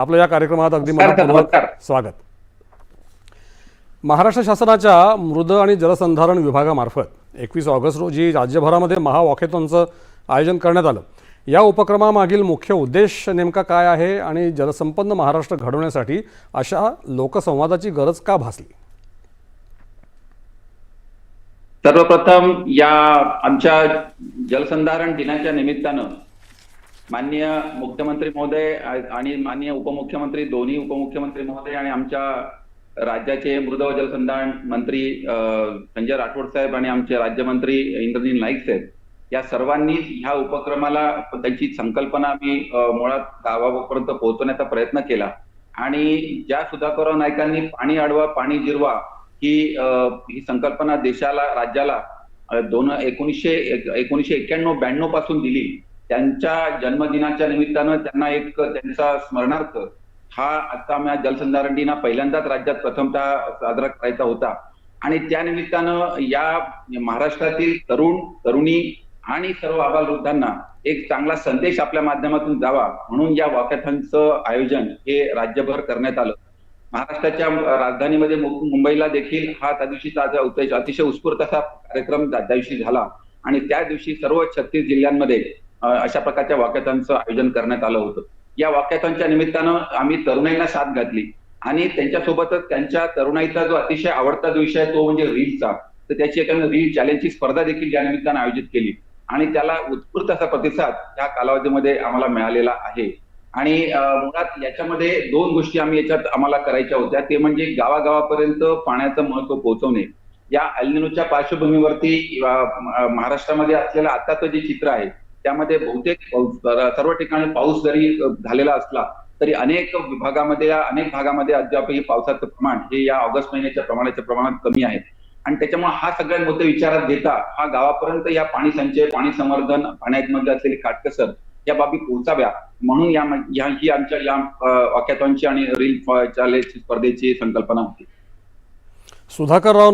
आपलं या कार्यक्रमात अगदी नमस्कार सर, मनपूर्वक नमस्कार. स्वागत. महाराष्ट्र शासनाच्या मृद आणि जलसंधारण विभागामार्फत 21 ऑगस्ट रोजी राज्यभरामध्ये महावॉकेथॉनचं आयोजन करण्यात आलं. या उपक्रमामागील मुख्य उद्देश नेमका काय आहे आणि जलसंपन्न महाराष्ट्र घडवण्यासाठी अशा लोकसंवादाची गरज का भासली? सर्वप्रथम या आमच्या जलसंधारण दिनाच्या निमित्तानं माननीय मुख्यमंत्री महोदय आणि माननीय उपमुख्यमंत्री, दोन्ही उपमुख्यमंत्री महोदय आणि आमच्या राज्याचे मृद व जलसंधारण मंत्री संजय राठोड साहेब आणि आमचे राज्यमंत्री इंद्रनील नाईक साहेब या सर्वांनी ह्या उपक्रमाला त्यांची संकल्पना मी मुळात गावापर्यंत पोहोचवण्याचा प्रयत्न केला. आणि ज्या सुधाकरराव नाईकांनी पाणी अडवा पाणी जिरवा ही संकल्पना देशाला, राज्याला 1991-92 पासून दिली, त्यांच्या जन्मदिनाच्या निमित्तानं त्यांना एक त्यांचा स्मरणार्थ हा आता आम्ही जलसंधारण दिन पहिल्यांदाच राज्यात प्रथमतः साजरा करायचा होता. आणि त्या निमित्तानं या महाराष्ट्रातील तरुणी आणि सर्व आबालवृद्धांना एक चांगला संदेश आपल्या माध्यमातून जावा म्हणून या वॉकेथॉनचं आयोजन हे राज्यभर करण्यात आलं. महाराष्ट्राच्या राजधानीमध्ये मुंबईला देखील हा त्या दिवशी अतिशय उत्स्फूर्त असा कार्यक्रम त्या दिवशी झाला आणि त्या दिवशी सर्व 36 जिल्ह्यांमध्ये अशा प्रकारच्या वॉकेथॉनचं आयोजन करण्यात आलं होतं. या वॉकेथॉनच्या निमित्तानं आम्ही तरुणाईला साथ घातली आणि त्यांच्यासोबतच त्यांच्या तरुणाईचा जो अतिशय आवडता जो विषय तो म्हणजे रीलचा, तर त्याची एका रील चॅलेंजची स्पर्धा देखील या निमित्तानं आयोजित केली आणि त्याला उत्स्फूर्त असा प्रतिसाद या कालावधीमध्ये आम्हाला मिळालेला आहे. आणि मुळात याच्यामध्ये 2 गोष्टी आम्हाला करायच्या होत्या. ते म्हणजे गावागावापर्यंत पाण्याचं महत्व पोहोचवणे. या एल निनोच्या पार्श्वभूमीवरती महाराष्ट्रामध्ये असलेलं आताचं जे चित्र आहे त्यामध्ये बहुतेक सर्व ठिकाणी पाऊस जरी झालेला असला तरी अनेक भागामध्ये अद्यापही पावसाचं प्रमाण हे या ऑगस्ट महिन्याच्या प्रमाणात कमी आहे. आणि त्याच्यामुळे हा सगळ्यात मोठे विचारात घेता हा गावापर्यंत या पाणी संचय, पाणी संवर्धन, पाण्यामध्ये असलेली काटकसर या बाबी पोहोचाव्या म्हणून ही आमच्या या वॉकेथॉनची आणि रील चॅलेंज स्पर्धेची संकल्पना होती. सुधाकरराव